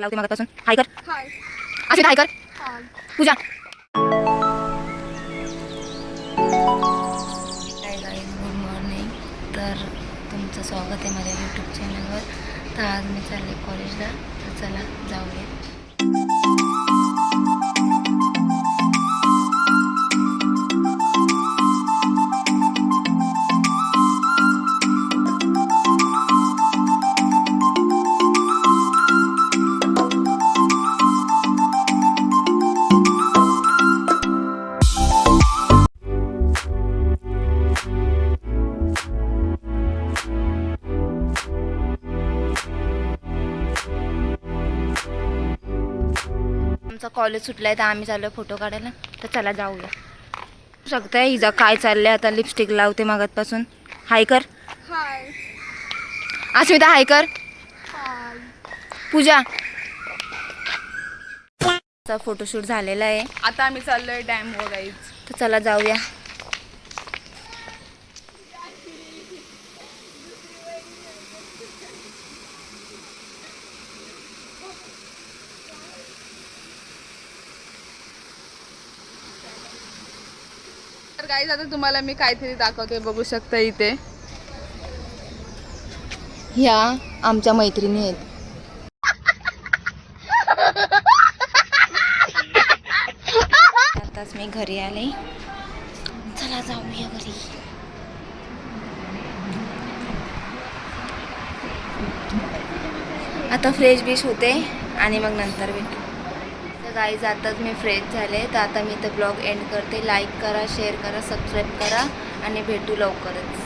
लावते मगापासून. हाय कर. हाय. अस्मिता हाय कर. Hi. Pooja. Hi guys, good morning. तर तुमचं स्वागत आहे माझ्या यूट्यूब चॅनलवर. तर आज मी चालले कॉलेजला. तर चला जाऊया. कॉलेज सुटलाय तर आम्ही चाललोय फोटो काढायला. तर चला जाऊया. शकताय हिजा काय चाललंय आता. लिपस्टिक लावते मागतपासून. हाय कर. हाय. अस्मिता हाय कर. हाय. पूजा. फोटोशूट झालेला आहे. आता आम्ही चाललोय डॅम वर गाईज. तर चला जाऊया. तर गाईज आता तुम्हाला मी काहीतरी दाखवते, बघू शकता इथे. ह्या आमच्या मैत्रिणी आहेत. आताच मी घरी आले. चला जाऊया घरी. आता फ्रेश बिश होते आणि मग नंतर भेटू. तर गाईज आताच मी फ्रेश झाले. तर आता मी इथं ब्लॉग एंड करते. लाईक करा, शेअर करा, सबस्क्राईब करा आणि भेटू लवकरच.